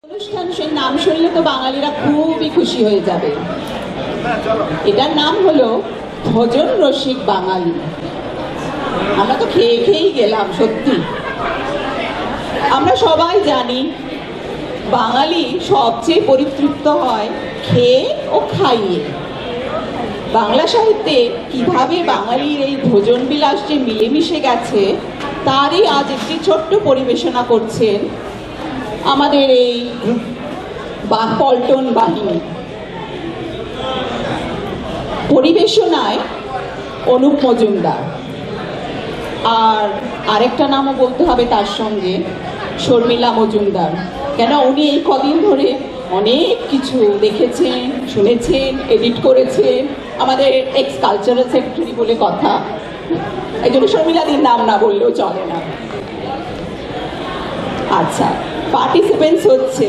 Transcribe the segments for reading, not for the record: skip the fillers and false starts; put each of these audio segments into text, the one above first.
অনুষ্ঠান সেই নাম শুনলে তো বাঙালিরা খুবই খুশি হয়ে যাবে। এটার নাম হলো ভোজন রসিক বাঙালি। আমরা তো খেয়ে খেয়েই গেলাম সত্যি। আমরা সবাই জানি বাঙালি সবচেয়ে পরিতৃপ্ত হয় খেয়ে ও খাইয়ে। বাংলা সাহিত্যে কিভাবে বাঙালির এই ভোজন বিলাস যে মিলেমিশে গেছে তারই আজ একটি ছোট্ট পরিবেশনা করছেন আমাদের এই পল্টন বাহিনী। পরিবেশনায় অনুপ মজুমদার, আর আরেকটা নামও বলতে হবে তার সঙ্গে, শর্মিলা মজুমদার। কেন উনি এই কদিন ধরে অনেক কিছু দেখেছেন, শুনেছেন, এডিট করেছেন, আমাদের এক্স কালচারাল সেক্রেটারি বলে কথা, এই জন্য শর্মিলাদির নাম না বললেও চলে না। আচ্ছা, পার্টিসিপেন্টস হচ্ছে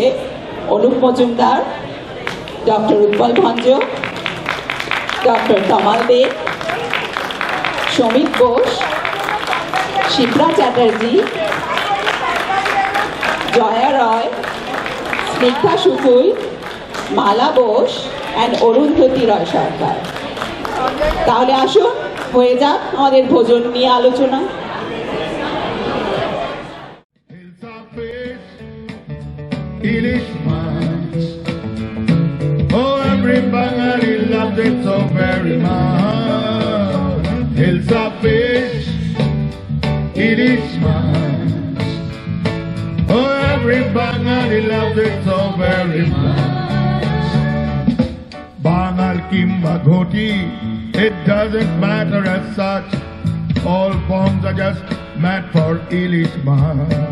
Anup Majumdar, doctor Utpal Bhanja, doctor Tamal De, Samir Ghosh, Shipra Chatterjee, Jaya Roy, Snigdha Sukui, Mala Bose and Arundhati Roy Sarkar. তাহলে আসুন হয়ে যাক আমাদের ভোজন নিয়ে আলোচনা। Ilish much. Oh, every Bengali loves it so very much. Hills of fish, Ilish much. Oh, every Bengali loves it so very much. Bangal kimba ghoti, it doesn't matter as such. All forms are just meant for Ilish much.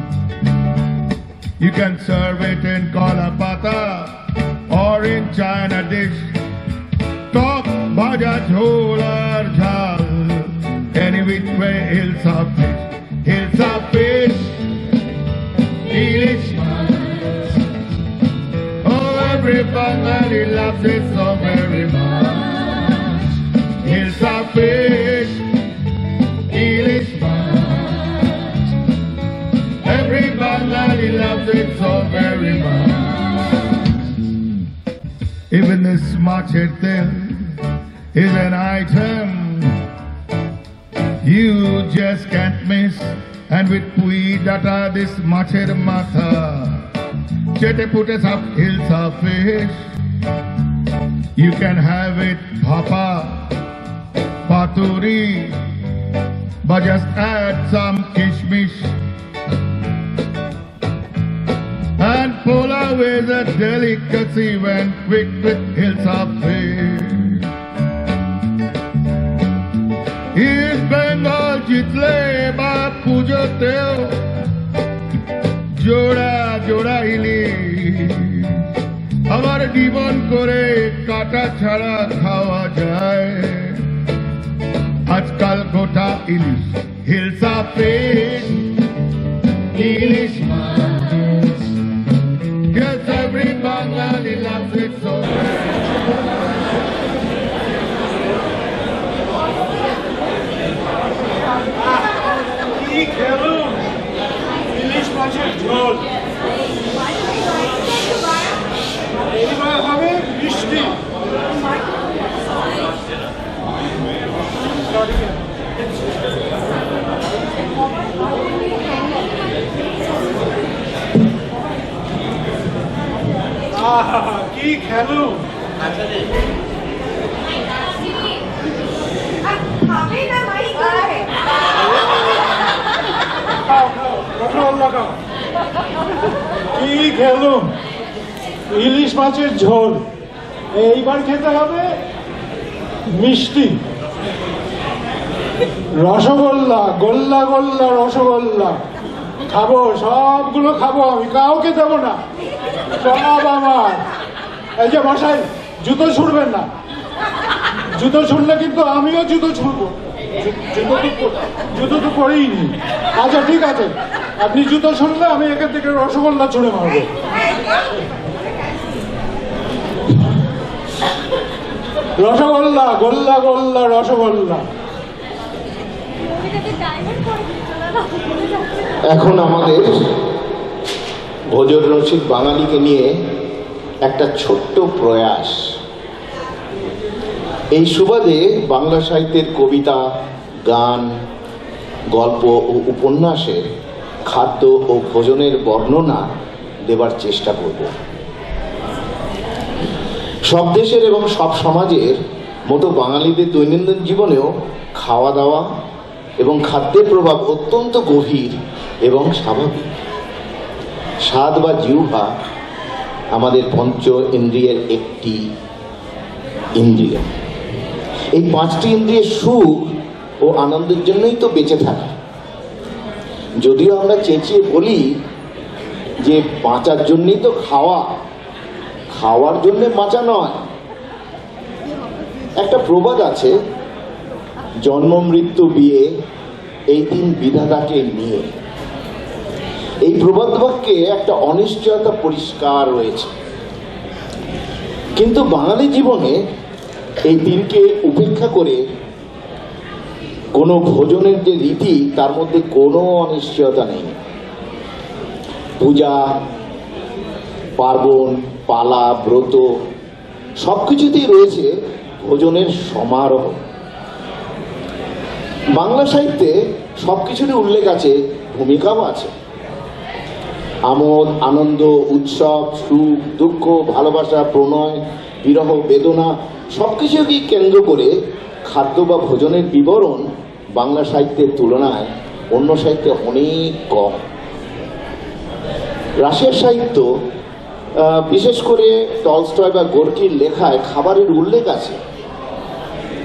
You can serve it in Kolkata or in China dish. Talk bhaja jhol or jhal. Any which way hills of fish. Hills of fish. Ilish much. Oh, every Bengali loves it so very much. Hills of fish. Ilish much. Every Bengali loves it so very much. Even this smarted thing is an item you just can't miss. And with pui data this smarted matha, chete putes up hills of fish. You can have it bhapa, paturi, but just add some kishmish. And pull away the delicacy when quick with hills of fish. East Bengal jitle ba pujo teo, jora jora ilis. Amar জীবন করে কাটা ছাড়া খাওয়া যায়। আজকাল গোটা ইলিশ, hills of fish, ilish much. Yes, every Bengali loves it so কি খেলুন ইলিশ মাছের ঝোল, এইবার হবে মিষ্টি। কি খেলুন কি খেলুন ইলিশ মাছের ঝোল, এইবার খেতে হবে মিষ্টি। রসগোল্লা, গোল্লা গোল্লা রসগোল্লা খাবো, সবগুলো খাবো, আমি কাউকে দেবো না, সব আমার। এই যে মশাই, জুতো ছুড়বেন না, জুতো ছুড়লে কিন্তু আমিও জুতো ছুড়বো। জুতো তো করেইনি। আচ্ছা ঠিক আছে, আপনি জুতো ছুড়লে আমি এখান থেকে রসগোল্লা ছুঁড়ে মারবো। রসগোল্লা, গোল্লা গোল্লা রসগোল্লা। এখন আমাদের ভোজন রসিক বাঙালিকে নিয়ে একটা ছোট্ট প্রয়াস। এই সুবাদে বাংলা সাহিত্যের কবিতা, গান, গল্প ও উপন্যাসে খাদ্য ও ভোজনের বর্ণনা দেবার চেষ্টা করব। সব দেশের এবং সব সমাজের মতো বাঙালিদের দৈনন্দিন জীবনেও খাওয়া দাওয়া এবং খাদ্যের প্রভাব অত্যন্ত গভীর এবং স্বাভাবিক। স্বাদ বা জিহ্বা আমাদের পঞ্চ ইন্দ্রিয়ের একটি ইন্দ্রিয়। এই পাঁচটি ইন্দ্রিয়ের সুখ ও আনন্দের জন্যই তো বেঁচে থাকে। যদিও আমরা চেঁচিয়ে বলি যে বাঁচার জন্যই তো খাওয়া, খাওয়ার জন্য বাঁচা নয়। একটা প্রবাদ আছে, জন্ম মৃত্যু বিয়ে এই দিন বিধাতাকে নিয়ে। এই প্রবাদ বাক্যে একটা অনিশ্চয়তা পরিষ্কার রয়েছে, কিন্তু বাঙালি জীবনে এই দিনকে উপেক্ষা করে কোনো ভোজনের যে রীতি, তার মধ্যে কোনো অনিশ্চয়তা নেই। পূজা পার্বণ, পালা, ব্রত সবকিছুতেই রয়েছে ভোজনের সমারোহ। বাংলা সাহিত্যে সবকিছুরই উল্লেখ আছে, ভূমিকাও আছে। আমোদ, আনন্দ, উৎসব, সুখ, দুঃখ, ভালোবাসা, প্রণয়, বিরহ, বেদনা সবকিছুকেই কেন্দ্র করে খাদ্য বা ভোজনের বিবরণ বাংলা সাহিত্যের তুলনায় অন্য সাহিত্যে অনেক কম। রাশিয়ার সাহিত্য, বিশেষ করে টলস্টয় বা গোর্কির লেখায় খাবারের উল্লেখ আছে,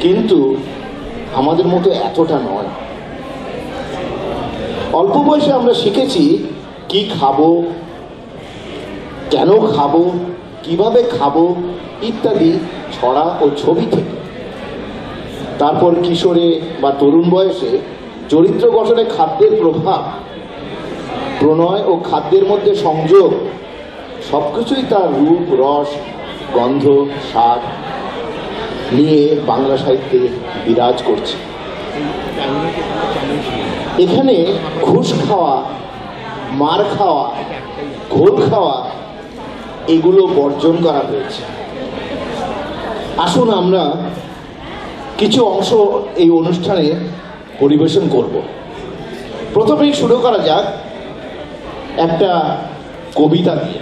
কিন্তু আমাদের মতো এতটা নয়। অল্প বয়সে আমরা শিখেছি কি খাবো, কেন খাবো, কিভাবে খাবো ইত্যাদি ছড়া ও ছবি থেকে। তারপর কিশোরে বা তরুণ বয়সে চরিত্র গঠনে খাদ্যের প্রভাব, প্রণয় ও খাদ্যের মধ্যে সংযোগ সবকিছুই তার রূপ, রস, গন্ধ, স্বাদ নিয়ে বাংলা সাহিত্যে বিরাজ করছে। এখানে ঘুষ খাওয়া, মার খাওয়া, ঘোল খাওয়া এগুলো বর্জন করা হয়েছে। আসুন আমরা কিছু অংশ এই অনুষ্ঠানে পরিবেশন করব। প্রথমেই শুরু করা যাক একটা কবিতা দিয়ে।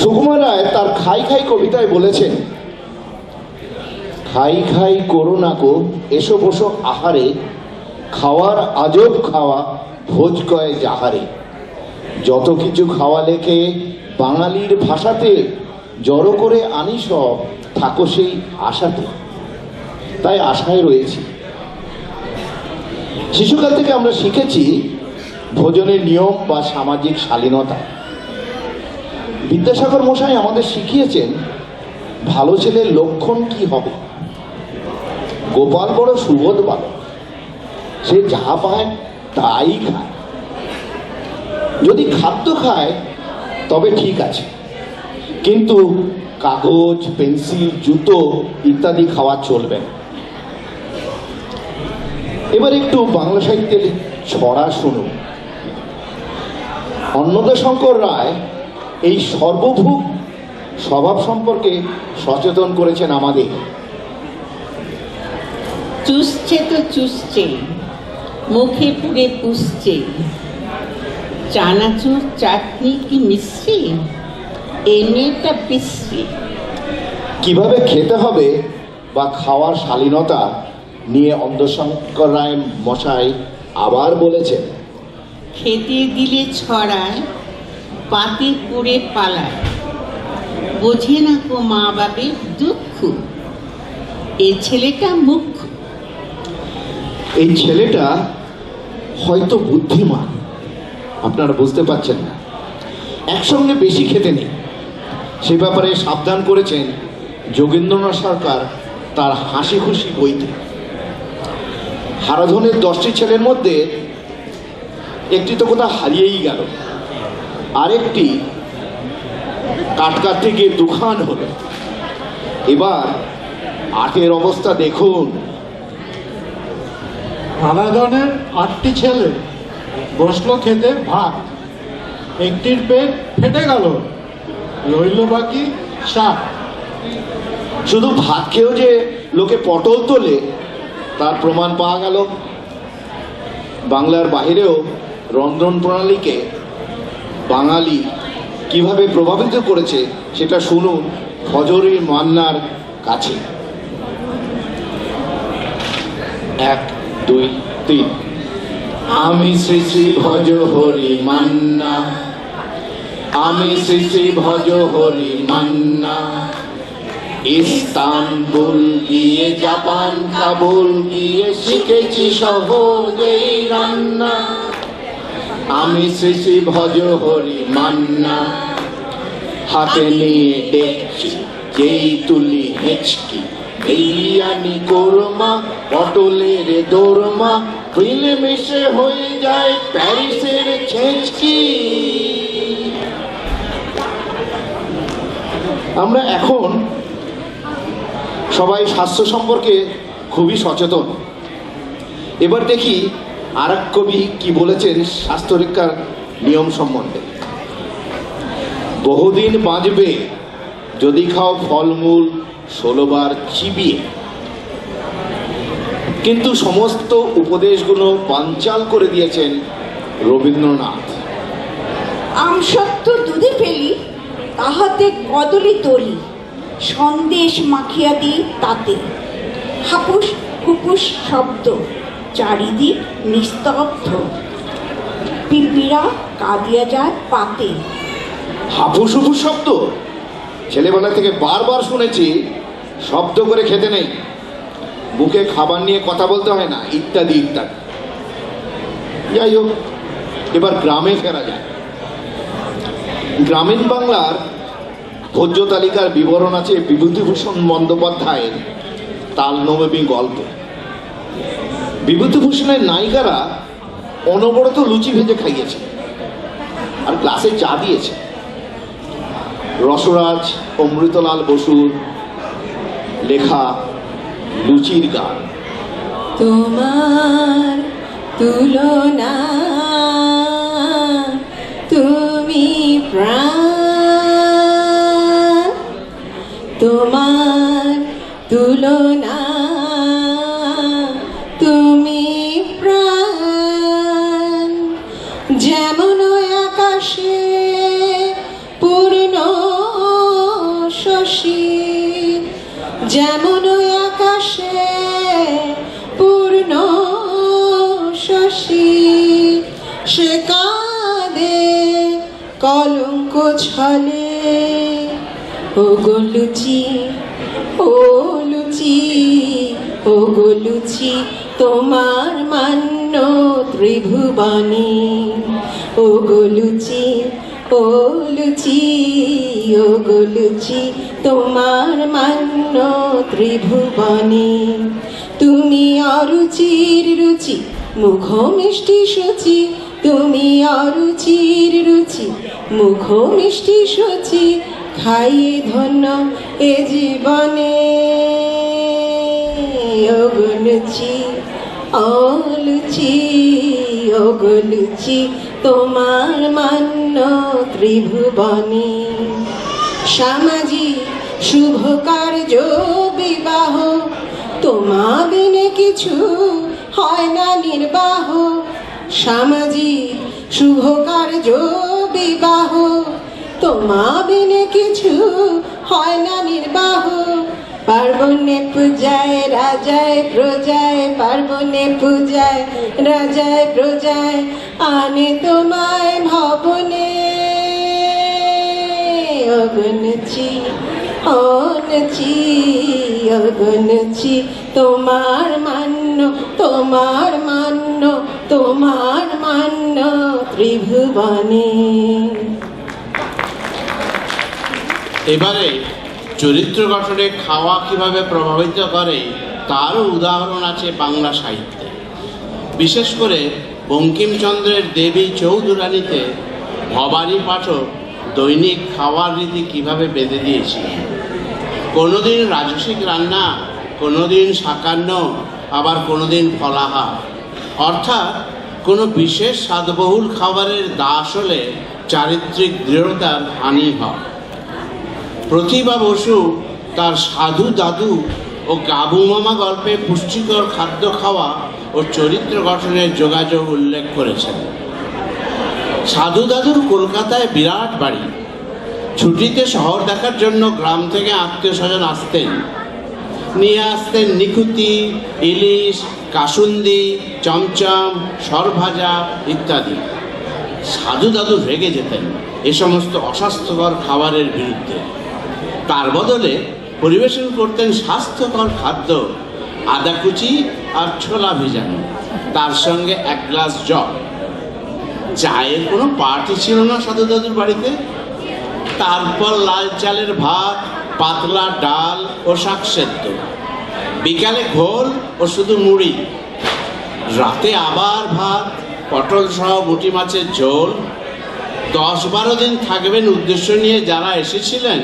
সুকুমার রায় তার খাই খাই কবিতায় বলেছেন, খাই খাই করো না গো, এসো বসো আহারে, খাওয়ার আজব খাওয়া, ভোজ কয় যাহারে। যত কিছু খাওয়া লেখে বাঙালির ভাষাতে, জড়ো করে আনি সব, থাকো সেই আশাতে। তাই আশায় রয়েছি। শিশুকাল থেকে আমরা শিখেছি ভোজনের নিয়ম বা সামাজিক শালীনতা। বিদ্যাসাগর মশাই আমাদের শিখিয়েছেন ভালো ছেলের লক্ষণ কি হবে। গোপাল বড় সুবোধ বালক, সে যা পায় তাই খায়। যদি খাদ্য খায় তবে ঠিক আছে, কিন্তু কাগজ, পেন্সিল, জুতো ইত্যাদি খাওয়া চলবে না। এবার একটু বাংলা সাহিত্যের ছড়া শুনুন। অন্নদাশঙ্কর রায় এই সর্বভুক স্বভাব সম্পর্কে সচেতন করেছেন আমাদের। চুষছে তো চুষছে, মুখে পুড়ে পুষছে, চানাচুর চাটনি কি মিশ্রি, এই মেয়েটা বিশ্রী। কিভাবে খেতে হবে বা খাওয়ার শালীনতা নিয়ে অন্নদাশঙ্কর রায় মশাই আবার বলেছেন, খেতে দিলে ছড়ায়, পাতে পুড়ে পালায়, বোঝে না কো মা বাবের দুঃখ, এই ছেলেটা মুখ্য। এই ছেলেটা হয়তো বুদ্ধিমান, আপনারা বুঝতে পারছেন না। একসঙ্গে বেশি খেতে নেই, সে ব্যাপারে সাবধান করেছেন যোগেন্দ্রনাথ সরকার তার হাসি খুশি বইতে। হারাধনের 10টি ছেলের মধ্যে একটি তো কোথাও হারিয়েই গেল, আরেকটি কাটকার থেকে দুখান হলো। এবার 8-এর অবস্থা দেখুন। হারাধনের 8টি ছেলে, বসলো খেতে ভাত, একটির পেট ফেটে গেল, রইল বাকি শাক। শুধু ভাত খেয়েও যে লোকে পটল তোলে তার প্রমাণ পাওয়া গেল। বাংলার বাহিরেও রন্ধন প্রণালীকে বাঙালি কিভাবে প্রভাবিত করেছে সেটা শুনুন ফজরে মান্নার কাছে। 1 2 3। আমি শ্রী শ্রী ভজ হরি মান্না, আমি শ্রী শ্রী ভজ হরি মান্না, ইস্তানবুল গিয়ে জাপান কাবুল গিয়ে শিখেছি সহজেই রান্না। আমি শ্রী শ্রী ভজ হরি মান্না, হাতে নিয়ে দেখছি যেই তুলি হেঁচকি, বিরিয়ানি কোরমা পটলের দোরমা, মিলেমিশে হয়ে যায় প্যারিসের ছেঁচকি। আমরা এখন সবাই স্বাস্থ্য সম্পর্কে খুবই সচেতন। এবার দেখি আর এক কবি কি বলেছেন স্বাস্থ্য রক্ষার নিয়ম সম্বন্ধে। বহুদিন বাঁচবে যদি খাও ফলমূল 16 বার চিবিয়ে। কিন্তু সমস্ত উপদেশগুলো বানচাল করে দিয়েছেন রবীন্দ্রনাথ। আমসত্ত্ব দুধে ফেলি, তাহাতে কদলি তরি, সন্দেশ মাখিয়া দিই তাতে, হাপুস হুপুস শব্দ, চারিদিক নিস্তব্ধ, পিঁপড়া কাঁদিয়া যায় পাতে। হাফুস হুফুস শব্দ ছেলেবেলা থেকে বারবার শুনেছি। শব্দ করে খেতে নেই, বুকে খাবার নিয়ে কথা বলতে হয় না, ইত্যাদি ইত্যাদি। যাই হোক, এবার গ্রামে ফেরা যায়। গ্রামীণ বাংলার ভোজ্য তালিকার বিবরণ আছে বিভূতিভূষণ বন্দ্যোপাধ্যায়ের তালনবমী গল্পে। বিভূতিভূষণের নায়িকারা অনবরত লুচি ভেজে খাইয়েছে আর গ্লাসে চা দিয়েছে। রসরাজ অমৃতলাল বসুর লেখা লুচির গান। তোমার তুলনা তুমি প্রাণ, তোমার তুলনা তুমি প্রাণ, যেমন আকাশে পূর্ণ শশী, যেমন আকাশে পূর্ণ শশী, সে কাঁদে কলঙ্ক ছলে। ও গো লুচি, ও লুচি, ও গো লুচি, তোমার মান্য ত্রিভুবনে। ও গো লুচি, ও লুচি, ও গো লুচি, তোমার মান্য ত্রিভুবনে। তুমি অরুচির রুচি, মুখ মিষ্টি সুচি, তুমি অরুচির রুচি, মুখ মিষ্টি সুচি, খাইয়ে ধন্য এ জীবনে। ও গো লুচি, ও লুচি, ও গো লুচি, তোমার মান্য ত্রিভুবনে। সামাজিক শুভ কার্য বিবাহ, তোমা বিনে কিছু হয় না নির্বাহ। সামাজিক শুভ কার্য বিবাহ, তোমা বিনে কিছু হয় না নির্বাহ। পার্বণে পূজায় রাজায় প্রজায়, পার্বণে পূজায় রাজায় প্রজায়, আনে তোমায় ভবনে। অগণচি অনচি অগণচি, তোমার মান্য, তোমার মান্য, তোমার মান্য ত্রিভুবনে। এবারে চরিত্র গঠনে খাওয়া কিভাবে প্রভাবিত করে তারও উদাহরণ আছে বাংলা সাহিত্যে। বিশেষ করে বঙ্কিমচন্দ্রের দেবী চৌধুরানীতে ভবানী পাঠক দৈনিক খাওয়ার রীতি কিভাবে বেঁধে দিয়েছিলেন। কোনোদিন রাজসিক রান্না, কোনোদিন সাকান্ন, আবার কোনোদিন ফলাহার, অর্থাৎ কোনো বিশেষ স্বাদবহুল খাবারের দাস হলে চারিত্রিক দৃঢ়তার হানি হয়। প্রতিভা বসু তার সাধু দাদু ও গাবু মামা গল্পে পুষ্টিকর খাদ্য খাওয়া ও চরিত্র গঠনের যোগাযোগ উল্লেখ করেছেন। সাধু দাদুর কলকাতায় বিরাট বাড়ি। ছুটিতে শহর দেখার জন্য গ্রাম থেকে আত্মীয় স্বজন আসতেন। নিয়ে আসতেন নিখুতি, ইলিশ, কাসুন্দি, চমচম, সরভাজা ইত্যাদি। সাধু দাদু রেগে যেতেন এ সমস্ত অস্বাস্থ্যকর খাবারের বিরুদ্ধে। তার বদলে পরিবেশন করতেন স্বাস্থ্যকর খাদ্য, আদা কুচি আর ছোলা ভিজানো, তার সঙ্গে 1 গ্লাস জল। চায়ের কোনো পার্টি ছিল না সাধু দাদুর বাড়িতে। তারপর লাল চালের ভাত, পাতলা ডাল ও শাক সেদ্ধ, বিকালে ঘোল ও শুধু মুড়ি, রাতে আবার ভাত, পটল সহ পুঁটি মাছের ঝোল। 10-12 দিন থাকবেন উদ্দেশ্য নিয়ে যারা এসেছিলেন,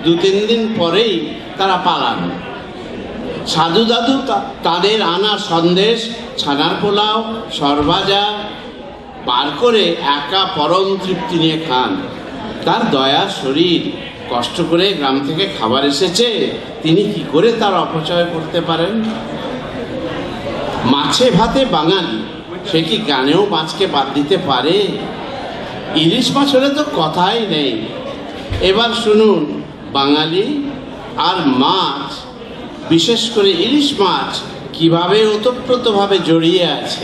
2-3 দিন পরেই তারা পালান। সাধু দাদু তাদের আনা সন্দেশ, ছানার পোলাও, সরভাজা বার করে একা পরম তৃপ্তি নিয়ে খান। তার দয়ার শরীর, কষ্ট করে গ্রাম থেকে খাবার এসেছে, তিনি কি করে তার অপচয় করতে পারেন? মাছে ভাতে বাঙালি, সে কি গানেও মাছকে বাদ দিতে পারে? ইলিশ মাছ হলে তো কথাই নেই। এবার শুনুন বাঙালি আর মাছ, বিশেষ করে ইলিশ মাছ কিভাবে ওতপ্রোতভাবে জড়িয়ে আছে।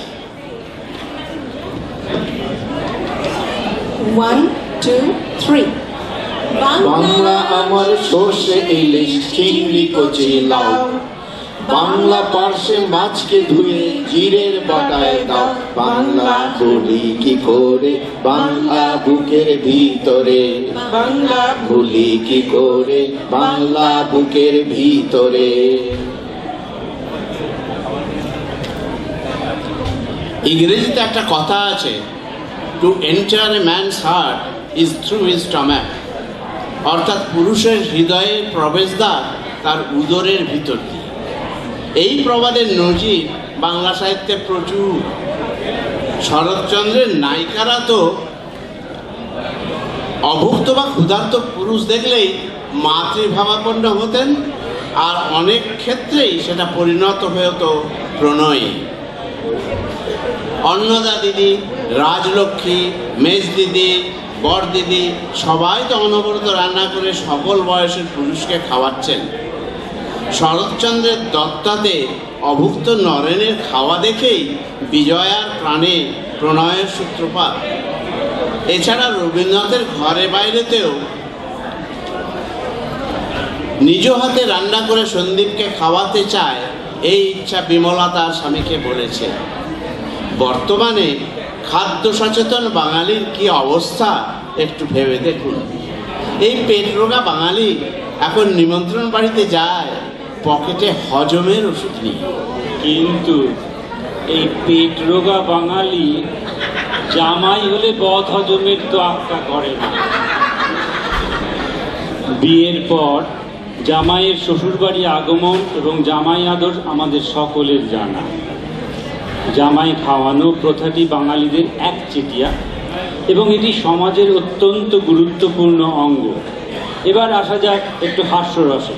1, 2, 3 বাংলা আমার সর্ষে ইলিশ চিংড়ি কচি লাউ, বাংলা পার্শ্বে মাছকে ধুয়ে জিরের বাটায় দাও। বাংলা ভুলি কি করে বাংলা বুকের ভিতরে, বাংলা ভুলি কি করে বাংলা বুকের ভিতরে। ইংরেজিতে একটা কথা আছে, to enter a man's heart is through his stomach, অর্থাৎ পুরুষের হৃদয়ের প্রবেশদ্বার তার উদরের ভিতর দিয়ে। এই প্রবাদের নজির বাংলা সাহিত্যে প্রচুর। শরৎচন্দ্রের নায়িকারা তো অভুক্ত বা ক্ষুধার্ত পুরুষ দেখলেই মাতৃভাবাপন্ন হতেন, আর অনেক ক্ষেত্রেই সেটা পরিণত হয়ে হতো প্রণয়ে। অন্নদা দিদি, রাজলক্ষ্মী, মেজ দিদি, বর দিদি সবাই তো অনবরত রান্না করে সকল বয়সের পুরুষকে খাওয়াচ্ছেন। শরৎচন্দ্রের দত্তাতে অভুক্ত নরেনের খাওয়া দেখেই বিজয়ার প্রাণে প্রণয়ের সূত্রপাত। এছাড়া রবীন্দ্রনাথের ঘরে বাইরেতেও নিজ হাতে রান্না করে সন্দীপকে খাওয়াতে চায়, এই ইচ্ছা বিমলা তার স্বামীকে বলেছে। বর্তমানে খাদ্য সচেতন বাঙালির কি অবস্থা একটু ভেবে দেখুন। এই পেট রোগা বাঙালি এখন নিমন্ত্রণ বাড়িতে যায় পকেটে হজমের ওষুধ নিয়ে। কিন্তু এই পেট রোগা বাঙালি জামাই হলে বদ হজমের তো আক্কা করে না। বিয়ের পর জামাইয়ের শ্বশুরবাড়ি আগমন এবং জামাই আদর আমাদের সকলের জানা। জামাই খাওয়ানো প্রথাটি বাঙালিদের একচেটিয়া এবং এটি সমাজের অত্যন্ত গুরুত্বপূর্ণ অঙ্গ। এবার আসা যাক একটু হাস্যরসে।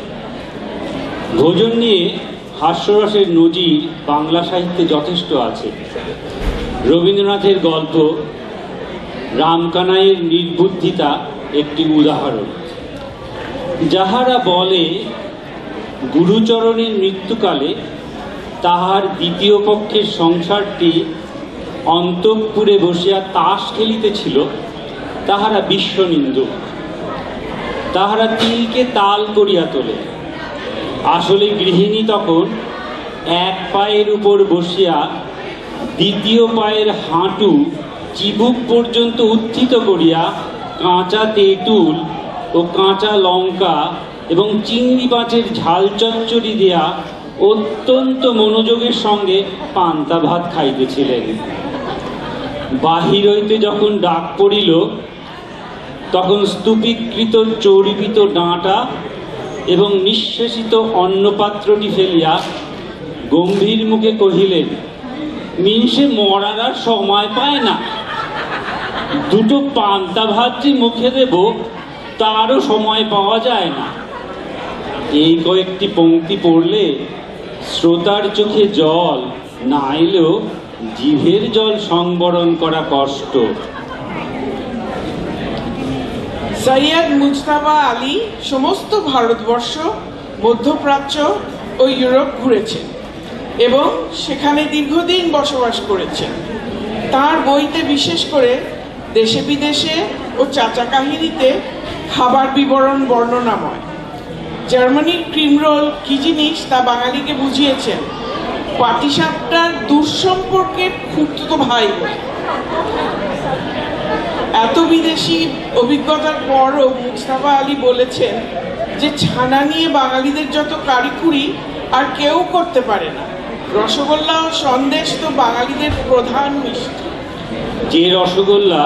ভোজন নিয়ে হাস্যরসের নজির বাংলা সাহিত্যে যথেষ্ট আছে। রবীন্দ্রনাথের গল্প রামকানাইয়ের নির্বুদ্ধিতা একটি উদাহরণ। যাহারা বলে গুরুচরণের মৃত্যুকালে তাহার দ্বিতীয় পক্ষের সংসারটি অন্তঃপুরে বসিয়া তাস খেলিতেছিল, তাহারা বিশ্বনিন্দুক। তাহারা তিলকে তাল করিয়া তোলে। আসলে গৃহিণী তখন এক পায়ের উপর বসিয়া দ্বিতীয় পায়ের হাঁটু চিবুক পর্যন্ত উত্থিত করিয়া কাঁচা তেঁতুল ও কাঁচা লঙ্কা এবং চিংড়ি মাছের ঝাল চচ্চড়ি দিয়া অত্যন্ত মনোযোগের সঙ্গে পান্তা ভাত খাইতেছিলেন। বাহির হইতে যখন ডাক পড়িল, তখন স্তূপীকৃত চর্বিত ডাঁটা এবং নিঃশেষিত অন্নপাত্রটি ফেলিয়া গম্ভীর মুখে কহিলেন, মিনসে মরার আর সময় পায় না। দুটো পান্তা ভাত যে মুখে দেব তারও সময় পাওয়া যায় না। এই কয়েকটি পংক্তি পড়লে শ্রোতার চোখে জল না এলেও জিভের জল সংবরণ করা কষ্ট। সৈয়দ মুজতাবা আলী সমস্ত ভারতবর্ষ, মধ্যপ্রাচ্য ও ইউরোপ ঘুরেছেন এবং সেখানে দীর্ঘদিন বসবাস করেছেন। তার বইতে বিশেষ করে দেশে বিদেশে ও চাচা কাহিনীতে খাবার বিবরণ বর্ণনাময়। জার্মানির ক্রিম রোল কি জিনিস তা বাঙালিকে বুঝিয়েছেন পাটিসাপটার দুঃসম্পর্কের খুঁড়তুতো ভাই বলে। এত বিদেশি অভিজ্ঞতার পরও মুজতাবা আলী বলেছেন যে ছানা নিয়ে বাঙালিদের যত কারিকুরি আর কেউ করতে পারে না। রসগোল্লা ও সন্দেশ তো বাঙালিদের প্রধান মিষ্টি। যে রসগোল্লা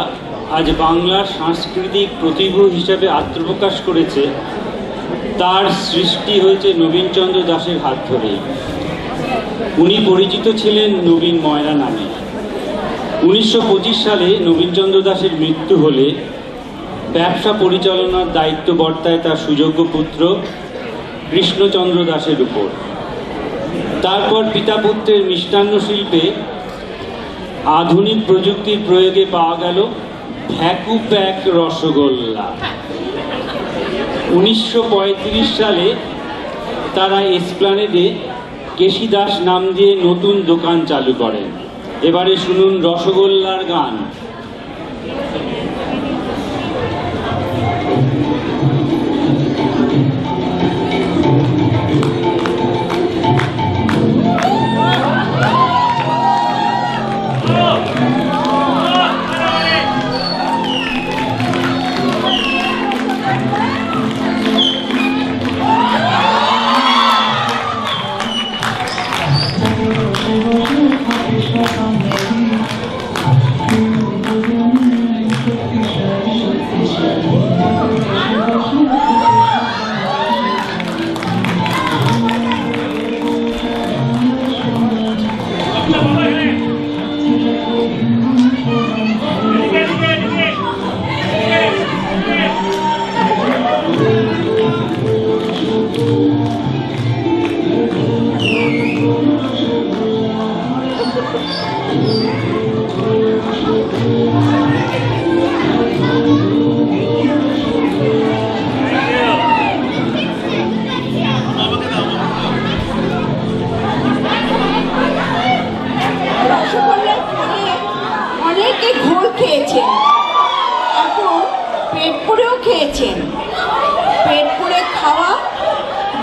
আজ বাংলার সাংস্কৃতিক প্রতিভ হিসাবে আত্মপ্রকাশ করেছে, তার সৃষ্টি হয়েছে নবীনচন্দ্র দাশের হাত ধরেই। উনি পরিচিত ছিলেন নবীন ময়রা নামে। 1925 সালে নবীনচন্দ্র দাশের মৃত্যু হলে ব্যবসা পরিচালনার দায়িত্ব বর্তায় তার সুযোগ্য পুত্র কৃষ্ণচন্দ্র দাশের উপর। তারপর পিতা পুত্রের মিষ্টান্ন শিল্পে আধুনিক প্রযুক্তির প্রয়োগে পাওয়া গেল ভ্যাকুপ্যাক রসগোল্লা। 1935 সালে তারা এসপ্ল্যানেডে কেশি দাস নাম দিয়ে নতুন দোকান চালু করেন। এবারে শুনুন রসগোল্লার গান।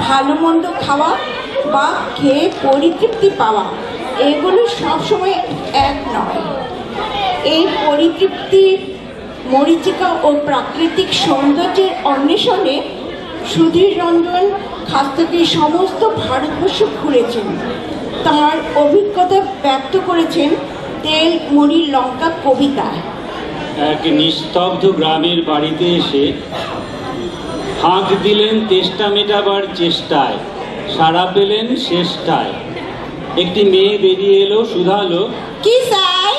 ভালো মন্দ খাওয়া বা খেয়ে পরিতৃপ্তি পাওয়া এগুলো সবসময় এক নয়। এই পরিতৃপ্তির মরীচিকা ও প্রাকৃতিক সৌন্দর্যের অন্বেষণে সুধীর রঞ্জন খাস্তগি সমস্ত ভারতবর্ষ ঘুরেছেন। তার অভিজ্ঞতা ব্যক্ত করেছেন তেল মুড়ি লঙ্কা কবিতায়। এক নিস্তব্ধ গ্রামের বাড়িতে এসে হাঁক দিলেন তেষ্টা মেটাবার চেষ্টায়, সাড়া পেলেন শেষটায়। একটি মেয়ে বেরিয়ে এলো, শুধালো, কি চাই?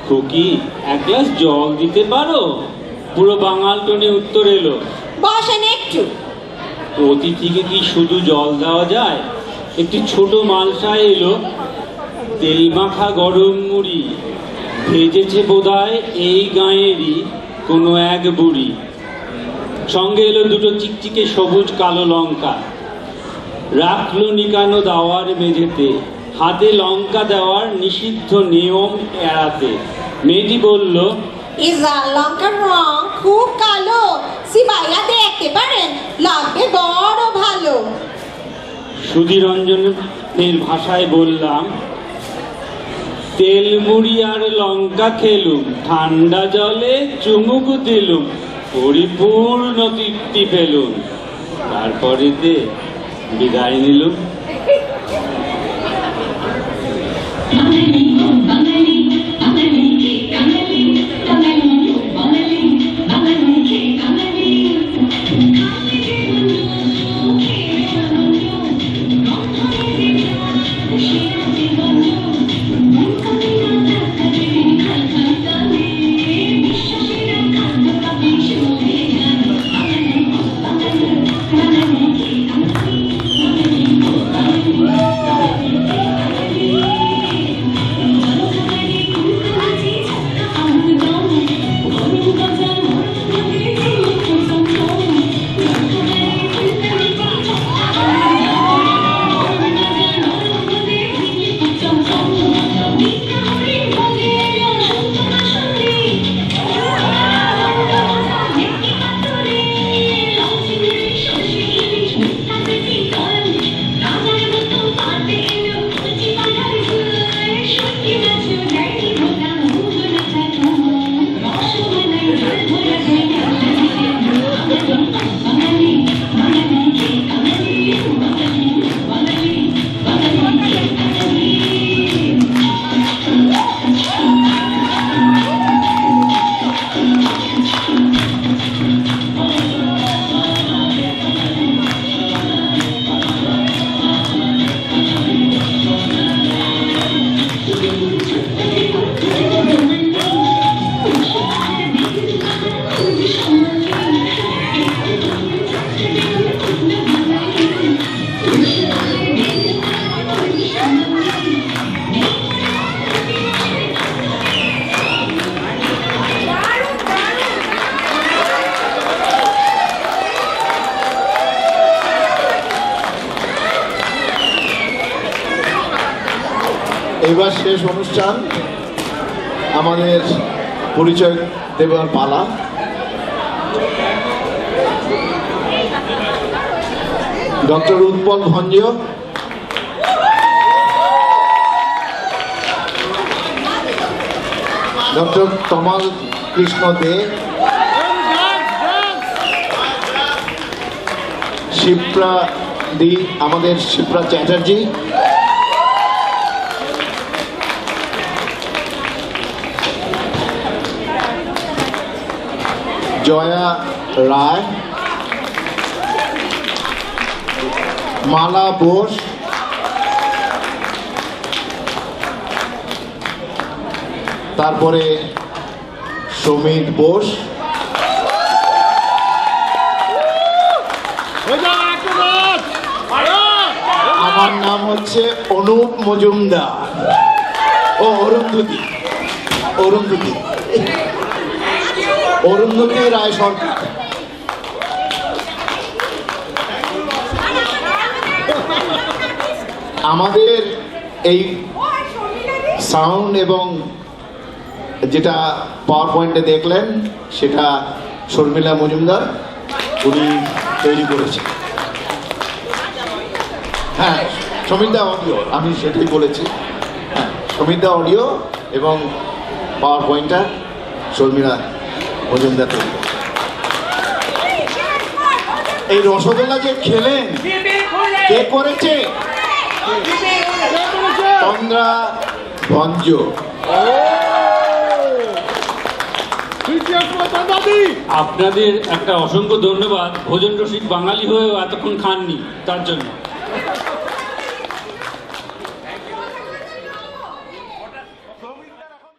খুকি, এক গ্লাস জল দিতে পারো? পুরো বাঙাল টোনে উত্তর এলো, বসেন একটু। অতিথিকে কি শুধু জল দেওয়া যায়? একটি ছোট মালসা এলো, তেল মাখা গরম মুড়ি, ভেজেছে বোধহয় এই গাঁয়েরই কোনো এক বুড়ি। সঙ্গে এলো দুটো চিকচিকে সবুজ কালো লঙ্কা, রাখলো নিকানো দাওয়ার মেঝেতে, হাতে লঙ্কা দেওয়ার নিষিদ্ধ নিয়ম এড়াতে। মেয়েটি বলল, ইজা লঙ্কার রং খুব কালো, সিবাইয়া দেখতে পারেন, লাগবে বড় ভালো। সুধীরঞ্জনের ভাষায় বললাম, তেল মুড়ি আর লঙ্কা খেলুম, ঠান্ডা জলে চুমুক দিলুম, পরিপূর্ণ তৃপ্তি পেলুম, তারপরেতে বিদায় নিলুম। এবার শেষ অনুষ্ঠান, আমাদের পরিচয় দেবার পালা। ডক্টর উৎপল ভঞ্জ, ডক্টর তমাল কৃষ্ণ দে, শিপ্রা দি, আমাদের শিপ্রা চ্যাটার্জি, জয়া রায়, মালা বোস, তারপরে সমীর বোস, আমার নাম হচ্ছে অনুপ মজুমদার ও অরুন্ধতী রায় সরকার। আমাদের এই সাউন্ড এবং যেটা পাওয়ার পয়েন্টে দেখলেন সেটা শর্মিলা মজুমদার উনি তৈরি করেছেন। হ্যাঁ, সমীরদা অডিও, আমি সেটাই বলেছি। হ্যাঁ, সমীরদা অডিও এবং পাওয়ার পয়েন্টটা শর্মিলা মজুমদার তৈরি। এই রসগোল্লা যে খেলেন কে করেছে? তন্দ্রা ভঞ্জ। আপনাদের একটা অসংখ্য ধন্যবাদ, ভোজন রসিক বাঙালি হয়েও এতক্ষণ খাননি তার জন্য।